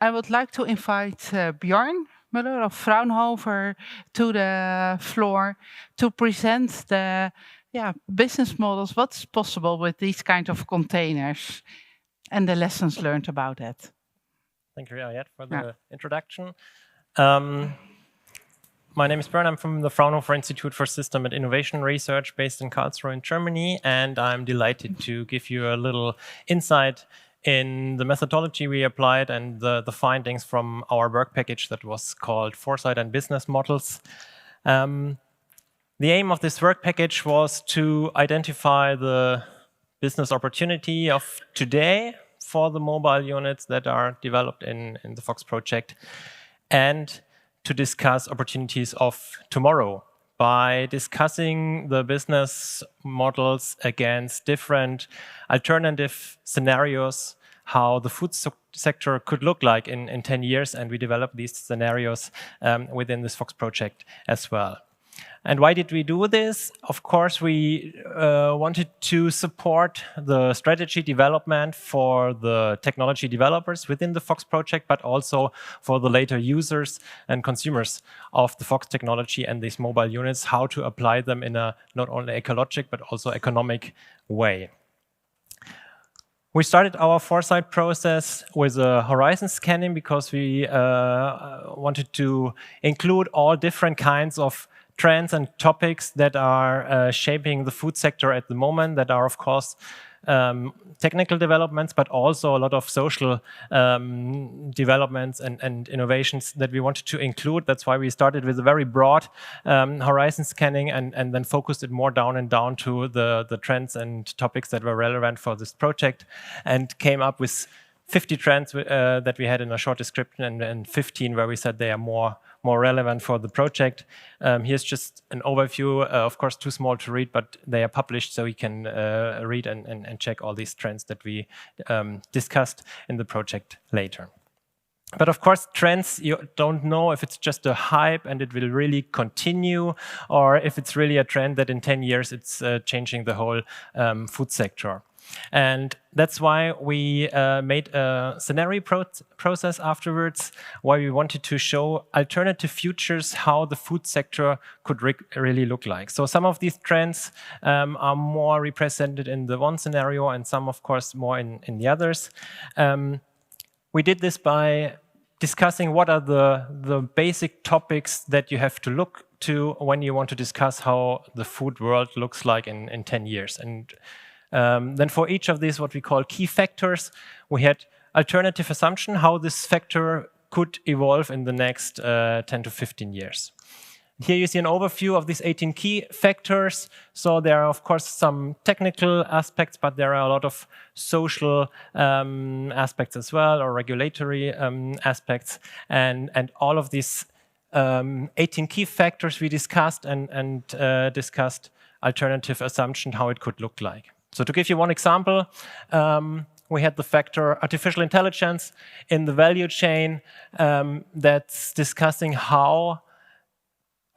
I would like to invite Björn Moller of Fraunhofer to the floor to present the business models, what's possible with these kind of containers and the lessons learned about it. Thank you, Ayat, for the introduction. My name is Björn. I'm from the Fraunhofer Institute for System and Innovation Research based in Karlsruhe in Germany, and I'm delighted to give you a little insight in the methodology we applied and the findings from our work package that was called Foresight and Business Models. The aim of this work package was to identify the business opportunity of today for the mobile units that are developed in the FOX project, and to discuss opportunities of tomorrow by discussing the business models against different alternative scenarios, how the food sector could look like in 10 years, and we developed these scenarios within this FOX project as well. And why did we do this? Of course, we wanted to support the strategy development for the technology developers within the FOX project, but also for the later users and consumers of the FOX technology and these mobile units, how to apply them in a not only ecologic, but also economic way. We started our foresight process with a horizon scanning because we wanted to include all different kinds of trends and topics that are shaping the food sector at the moment, that are, of course, technical developments, but also a lot of social developments and innovations that we wanted to include. That's why we started with a very broad horizon scanning and then focused it more down to the trends and topics that were relevant for this project, and came up with 50 trends that we had in a short description, and 15 where we said they are more relevant for the project. Here's just an overview, of course too small to read, but they are published so you can read and check all these trends that we discussed in the project later. But of course, trends, you don't know if it's just a hype and it will really continue, or if it's really a trend that in 10 years it's changing the whole food sector. And that's why we made a scenario process afterwards, where we wanted to show alternative futures, how the food sector could really look like. So some of these trends are more represented in the one scenario, and some, of course, more in the others. We did this by discussing what are the basic topics that you have to look to when you want to discuss how the food world looks like in 10 years. And then for each of these, what we call key factors, we had alternative assumption, how this factor could evolve in the next 10 to 15 years. Here you see an overview of these 18 key factors. So there are, of course, some technical aspects, but there are a lot of social aspects as well, or regulatory aspects. And all of these 18 key factors we discussed and discussed alternative assumption, how it could look like. So to give you one example, we had the factor artificial intelligence in the value chain that's discussing how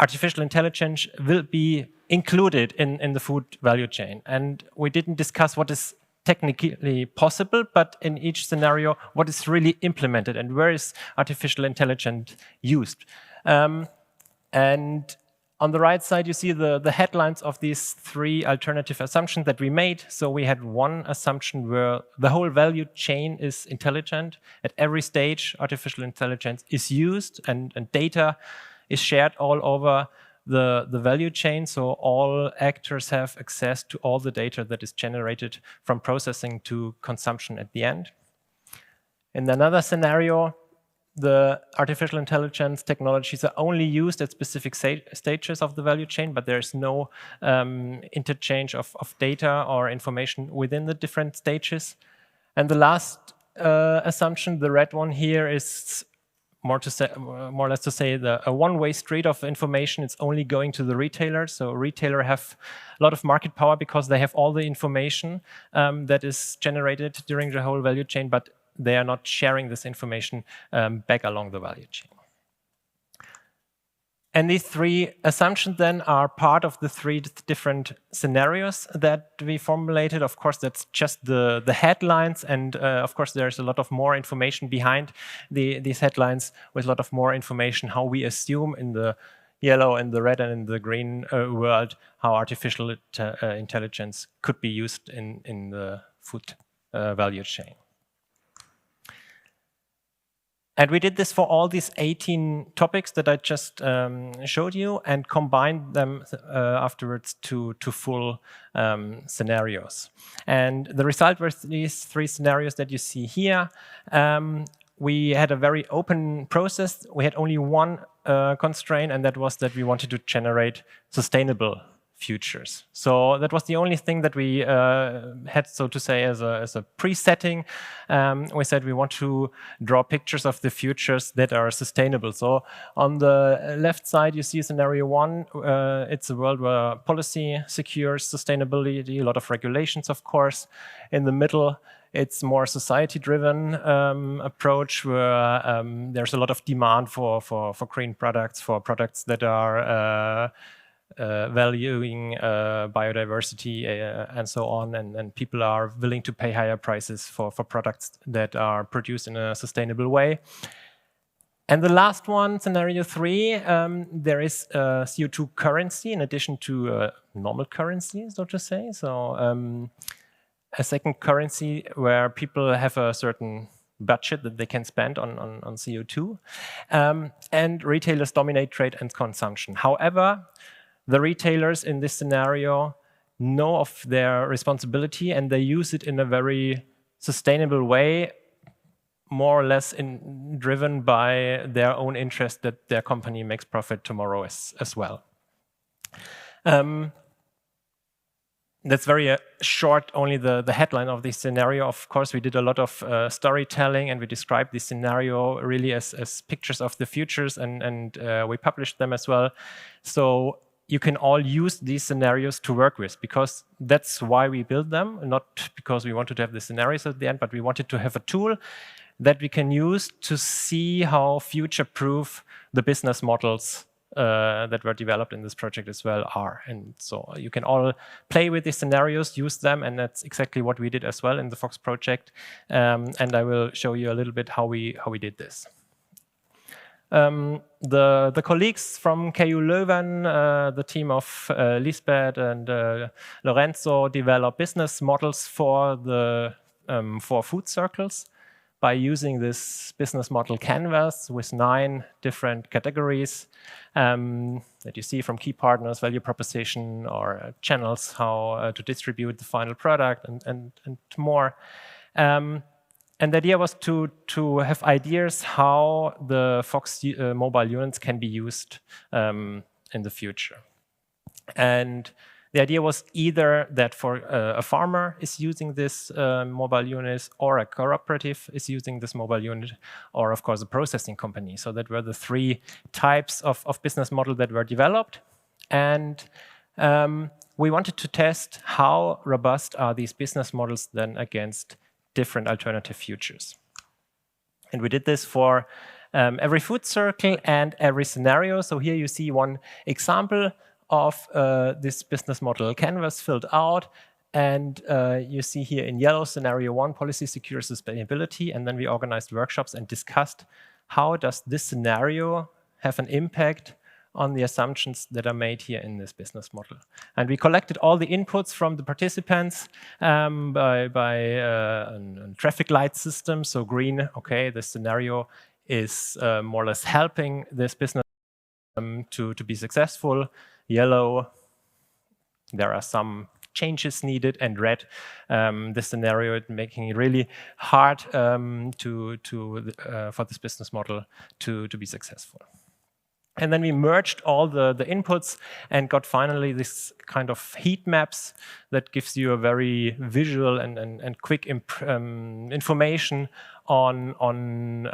artificial intelligence will be included in the food value chain. And we didn't discuss what is technically possible, but in each scenario, what is really implemented and where is artificial intelligence used. And on the right side, you see the headlines of these three alternative assumptions that we made. So we had one assumption where the whole value chain is intelligent. At every stage, artificial intelligence is used and data is shared all over the value chain. So all actors have access to all the data that is generated from processing to consumption at the end. In another scenario, the artificial intelligence technologies are only used at specific stages of the value chain, but there's no interchange of data or information within the different stages. And the last assumption, the red one here, is more or less to say a one-way street of information. It's only going to the retailer. So retailer have a lot of market power because they have all the information that is generated during the whole value chain, but they are not sharing this information back along the value chain. And these three assumptions then are part of the three different scenarios that we formulated. Of course, that's just the headlines. And of course, there's a lot of more information behind these headlines with a lot of more information how we assume in the yellow and the red and in the green world how artificial intelligence could be used in the food value chain. And we did this for all these 18 topics that I just showed you and combined them afterwards to full scenarios. And the result was these three scenarios that you see here. We had a very open process. We had only one constraint, and that was that we wanted to generate sustainable futures. So that was the only thing that we had, so to say, as a pre-setting. We said we want to draw pictures of the futures that are sustainable. So on the left side, you see scenario one. It's a world where policy secures sustainability, a lot of regulations, of course. In the middle, it's more society-driven approach where there's a lot of demand for green products, for products that are valuing biodiversity and so on, and people are willing to pay higher prices for products that are produced in a sustainable way. And the last one, scenario three, there is a CO2 currency in addition to a normal currency, so to say. So a second currency where people have a certain budget that they can spend on CO2. And retailers dominate trade and consumption. However, the retailers in this scenario know of their responsibility and they use it in a very sustainable way, more or less driven by their own interest that their company makes profit tomorrow as well. That's very short, only the headline of this scenario. Of course, we did a lot of storytelling and we described this scenario really as pictures of the futures and we published them as well. So you can all use these scenarios to work with because that's why we built them, not because we wanted to have the scenarios at the end, but we wanted to have a tool that we can use to see how future-proof the business models that were developed in this project as well are. And so you can all play with these scenarios, use them, and that's exactly what we did as well in the Fox project. And I will show you a little bit how we did this. The colleagues from KU Leuven, the team of Lisbeth and Lorenzo, develop business models for food circles by using this business model canvas with 9 different categories that you see from key partners, value proposition, or channels, how to distribute the final product, and more. And the idea was to have ideas how the Fox mobile units can be used in the future. And the idea was either that for a farmer is using this mobile unit, or a cooperative is using this mobile unit, or of course a processing company. So that were the 3 types of business model that were developed. And we wanted to test how robust are these business models then against different alternative futures. And we did this for every food circle and every scenario. So here you see one example of this business model canvas filled out. And you see here in yellow, scenario 1, policy secures sustainability. And then we organized workshops and discussed how does this scenario have an impact on the assumptions that are made here in this business model. And we collected all the inputs from the participants by a traffic light system. So green, okay, the scenario is more or less helping this business to be successful. Yellow, there are some changes needed, and red, the scenario making it really hard for this business model to be successful. And then we merged all the inputs and got finally this kind of heat maps that gives you a very visual and quick information on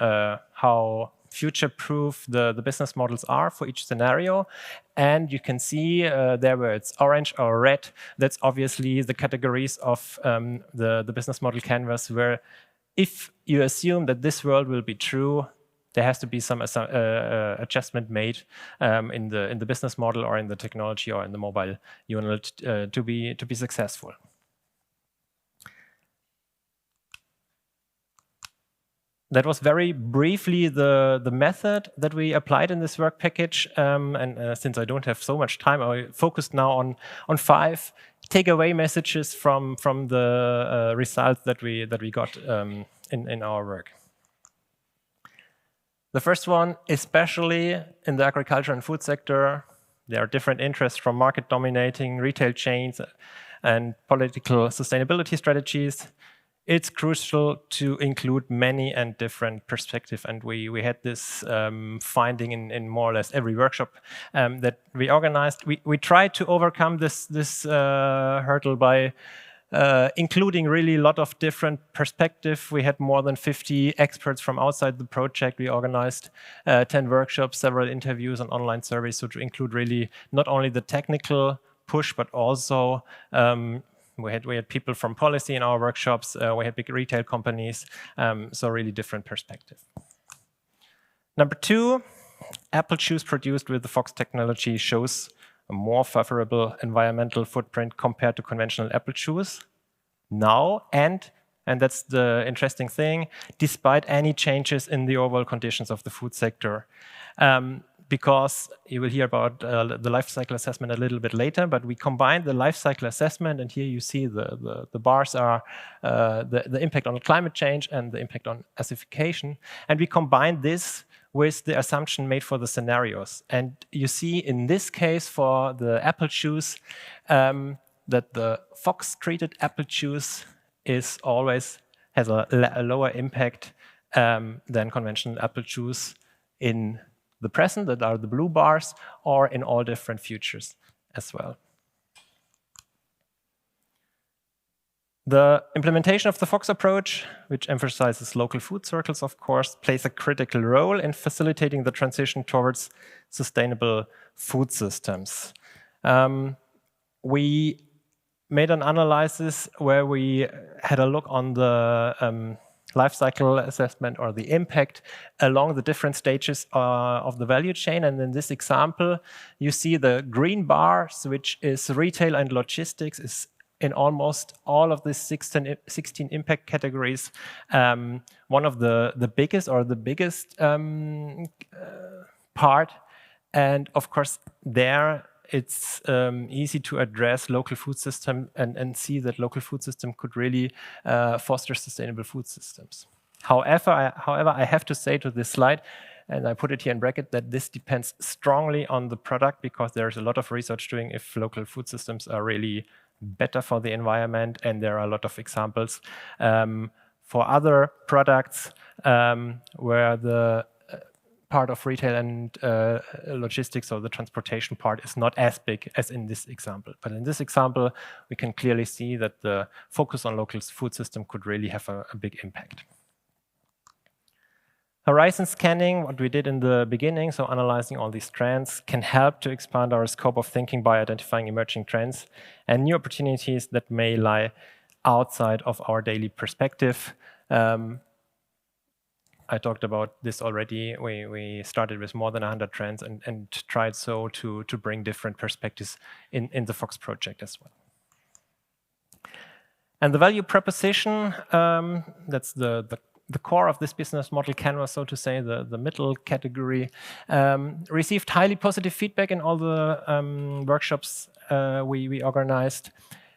how future-proof the business models are for each scenario. And you can see there where it's orange or red, that's obviously the categories of the business model canvas where if you assume that this world will be true, there has to be some adjustment made in the business model or in the technology or in the mobile unit to be successful. That was very briefly the method that we applied in this work package. And since I don't have so much time, I focused now on 5 takeaway messages from the results that we got in our work. The first one, especially in the agriculture and food sector, there are different interests from market-dominating retail chains and political sustainability strategies. It's crucial to include many and different perspectives, and we had this finding in more or less every workshop that we organized. We tried to overcome this hurdle by including really a lot of different perspectives. We had more than 50 experts from outside the project. We organized 10 workshops, several interviews, and online surveys, so to include really not only the technical push, but also we had people from policy in our workshops. We had big retail companies, so really different perspective. Number 2, apple juice produced with the Fox technology shows a more favorable environmental footprint compared to conventional apple juice now, and that's the interesting thing, despite any changes in the overall conditions of the food sector. Because you will hear about the life cycle assessment a little bit later, but we combined the life cycle assessment, and here you see the bars are the impact on climate change and the impact on acidification, and we combined this with the assumption made for the scenarios. And you see in this case for the apple juice that the Fox-treated apple juice has a lower impact than conventional apple juice in the present, that are the blue bars, or in all different futures as well. The implementation of the Fox approach, which emphasizes local food circles, of course, plays a critical role in facilitating the transition towards sustainable food systems. We made an analysis where we had a look on the life cycle assessment or the impact along the different stages of the value chain. And in this example, you see the green bars, which is retail and logistics, is in almost all of these 16 impact categories, one of the biggest or the biggest part. And of course, there it's easy to address local food system and see that local food system could really foster sustainable food systems. However, I have to say to this slide, and I put it here in bracket, that this depends strongly on the product, because there's a lot of research doing if local food systems are really better for the environment, and there are a lot of examples for other products where the part of retail and logistics, or the transportation part, is not as big as in this example. But in this example, we can clearly see that the focus on local food system could really have a big impact. Horizon scanning, what we did in the beginning, so analyzing all these trends, can help to expand our scope of thinking by identifying emerging trends and new opportunities that may lie outside of our daily perspective. I talked about this already. We started with more than 100 trends and tried so to bring different perspectives in the Fox project as well. And the value proposition, that's the core of this business model canvas, so to say, the middle category, received highly positive feedback in all the workshops we organized,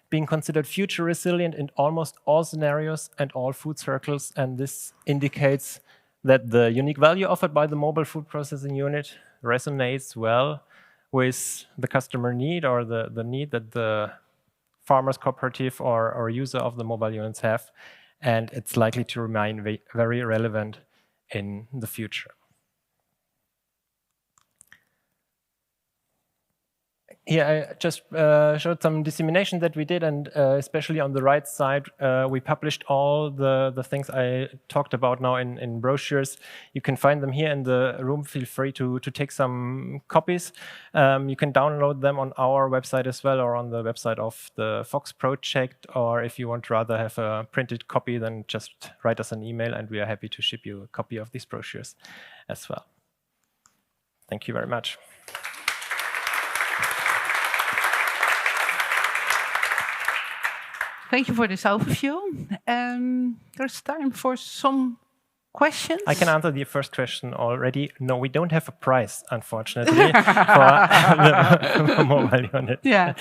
being considered future resilient in almost all scenarios and all food circles. And this indicates that the unique value offered by the mobile food processing unit resonates well with the customer need, or the need that the farmers cooperative or user of the mobile units have, and it's likely to remain very relevant in the future. Here I just showed some dissemination that we did, and especially on the right side, we published all the things I talked about now in brochures. You can find them here in the room. Feel free to take some copies. You can download them on our website as well, or on the website of the Fox project. Or if you want to rather have a printed copy, then just write us an email, and we are happy to ship you a copy of these brochures as well. Thank you very much. Thank you for this overview. There's time for some questions. I can answer the first question already. No, we don't have a prize, unfortunately, for the mobile unit. Yeah,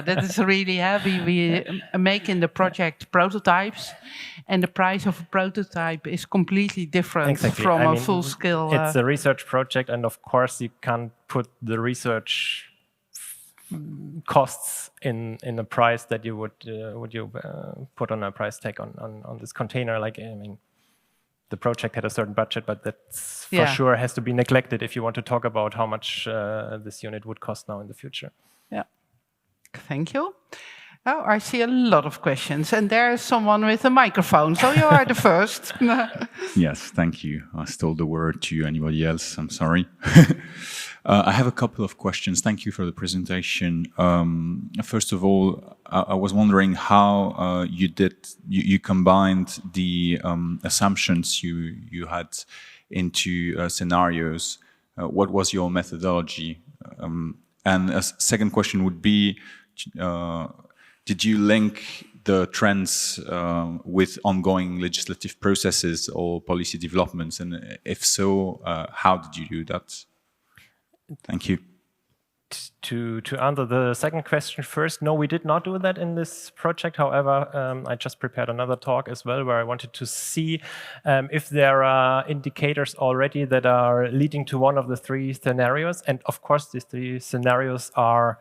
that is really heavy. We make in the project prototypes, and the price of a prototype is completely different from a full-scale. It's a research project, and of course you can't put the research costs in a price that you would put on a price tag on this container. Like, I mean, the project had a certain budget, but that's for sure has to be neglected if you want to talk about how much this unit would cost now in the future. Yeah, thank you. Oh, I see a lot of questions, and there's someone with a microphone, so you are the first. Yes, thank you. I stole the word to anybody else. I'm sorry. I have a couple of questions. Thank you for the presentation. First of all, I was wondering how you combined the assumptions you had into scenarios. What was your methodology? And a second question would be, did you link the trends with ongoing legislative processes or policy developments? And if so, how did you do that? Thank you. To answer the second question first, no, we did not do that in this project. However, I just prepared another talk as well where I wanted to see if there are indicators already that are leading to one of the three scenarios. And of course, these three scenarios are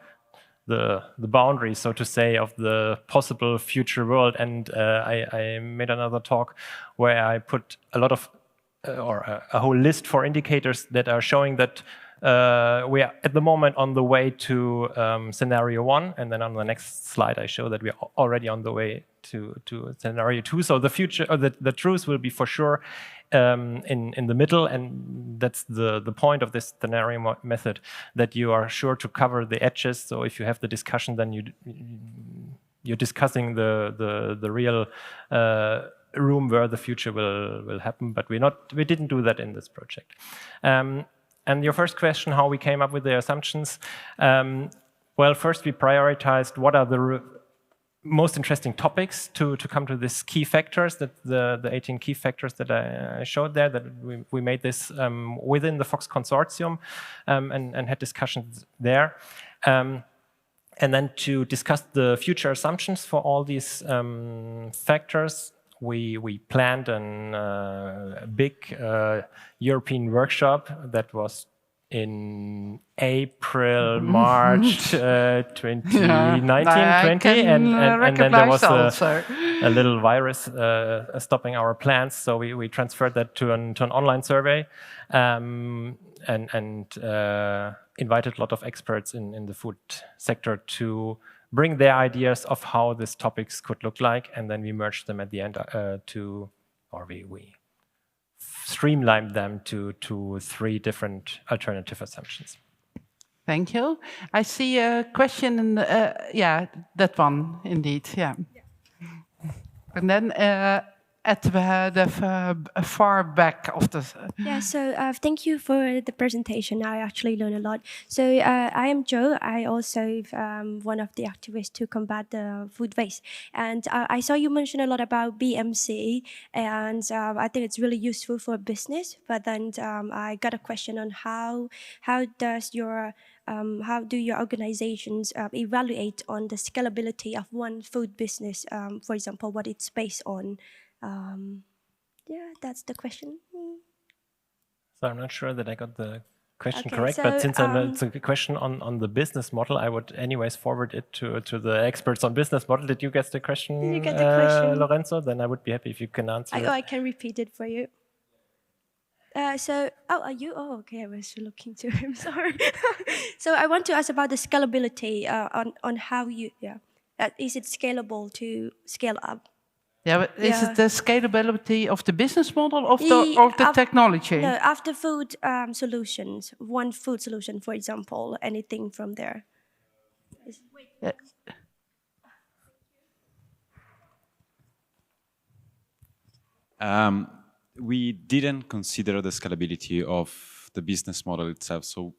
the boundaries, so to say, of the possible future world. And I made another talk where I put a lot of, or a whole list for indicators that are showing that we are at the moment on the way to scenario 1, and then on the next slide I show that we are already on the way to scenario 2. So the future, or the truth will be for sure in the middle, and that's the point of this scenario method, that you are sure to cover the edges. So if you have the discussion, then you're discussing the real room where the future will happen. But we didn't do that in this project. And your first question, how we came up with the assumptions. Well, first we prioritized what are the most interesting topics to come to these key factors, that the 18 key factors that I showed there, that we made this within the Fox consortium and had discussions there. And then to discuss the future assumptions for all these factors, we planned a big European workshop that was in April, March 2019, 20, and then there was a little virus stopping our plans, so we transferred that to an online survey and invited a lot of experts in the food sector to bring their ideas of how these topics could look like, and then we merged them at the end we streamlined them to 3 different alternative assumptions. Thank you. I see a question in that one indeed. Yeah. And then at the far back of the... Yeah, so thank you for the presentation. I actually learned a lot. So I am Joe. I also one of the activists to combat the food waste. And I saw you mention a lot about BMC, and I think it's really useful for business. But then I got a question on how do your organizations evaluate on the scalability of one food business, for example, what it's based on? Yeah, that's the question. So I'm not sure that I got the question correct, but since it's a question on the business model, I would anyways forward it to the experts on business model. Did you get the question, Did you get the question? Lorenzo? Then I would be happy if you can answer it. I can repeat it for you. Are you? Oh, okay. I was looking to him. Sorry. So I want to ask about the scalability on how you, is it scalable to scale up? Yeah, but is Yeah. it the scalability of the business model of the Af- technology? No, after food solutions, one food solution, for example, anything from there. We didn't consider the scalability of the business model itself, so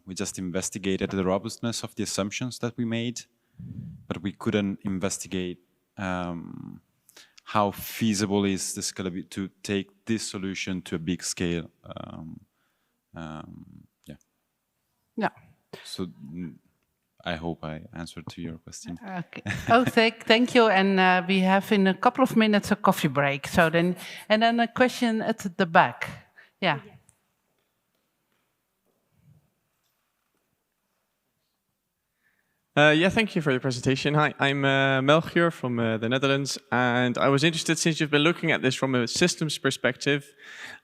we just investigated the robustness of the assumptions that we made, but we couldn't investigate how feasible is the scalability to take this solution to a big scale. Yeah. So I hope I answered to your question. Okay. Oh, thank you. And we have in a couple of minutes a coffee break. So then, and then a question at the back. Yeah. Yeah, thank you for the presentation. Hi, I'm Melchior from the Netherlands, and I was interested, since you've been looking at this from a systems perspective,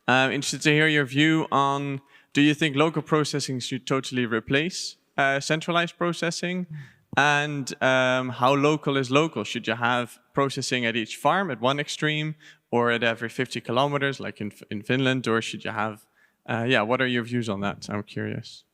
interested to hear your view on, do you think local processing should totally replace centralized processing? And how local is local? Should you have processing at each farm at one extreme, or at every 50 kilometers, like in Finland, or should you have, what are your views on that? I'm curious.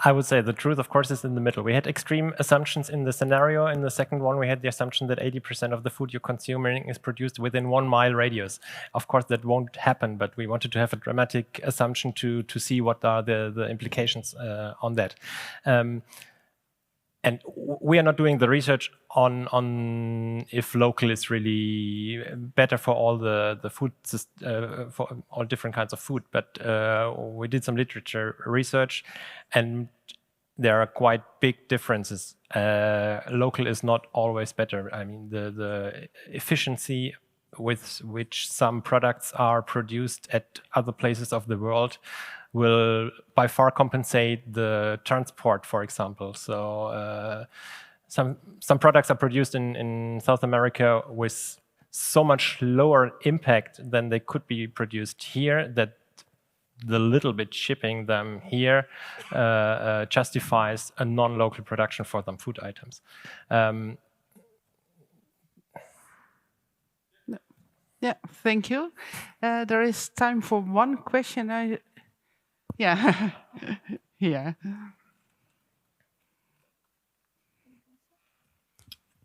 I would say the truth, of course, is in the middle. We had extreme assumptions in the scenario. In the second one, we had the assumption that 80% of the food you're consuming is produced within 1 mile radius. Of course, that won't happen, but we wanted to have a dramatic assumption to see what are the implications on that. And we are not doing the research on if local is really better for all the food, for all different kinds of food. But we did some literature research, and there are quite big differences. Local is not always better. I mean, the efficiency with which some products are produced at other places of the world will by far compensate the transport, for example. So some products are produced in South America with so much lower impact than they could be produced here, that the little bit shipping them here justifies a non-local production for some food items. Yeah, thank you. There is time for one question. Yeah. Yeah.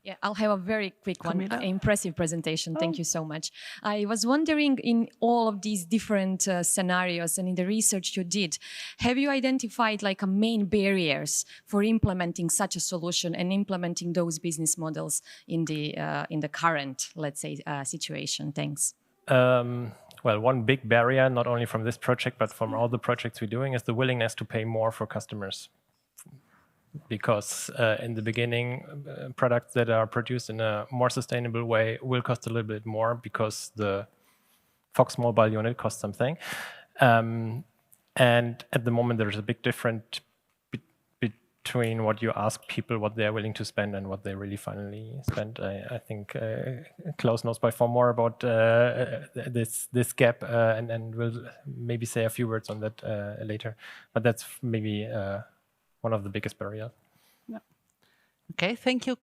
Yeah, I'll have a very quick one. Camilla? Impressive presentation. Thank you so much. I was wondering, in all of these different scenarios and in the research you did, have you identified like a main barriers for implementing such a solution and implementing those business models in the current, let's say, situation? Thanks. Well, one big barrier, not only from this project, but from all the projects we're doing, is the willingness to pay more for customers. Because in the beginning, products that are produced in a more sustainable way will cost a little bit more, because the Fox mobile unit costs something. And at the moment, there's a big difference between what you ask people, what they're willing to spend, and what they really finally spend. I think Klaus knows by far more about this gap, and we'll maybe say a few words on that later. But that's maybe one of the biggest barriers. Yeah. Okay, thank you,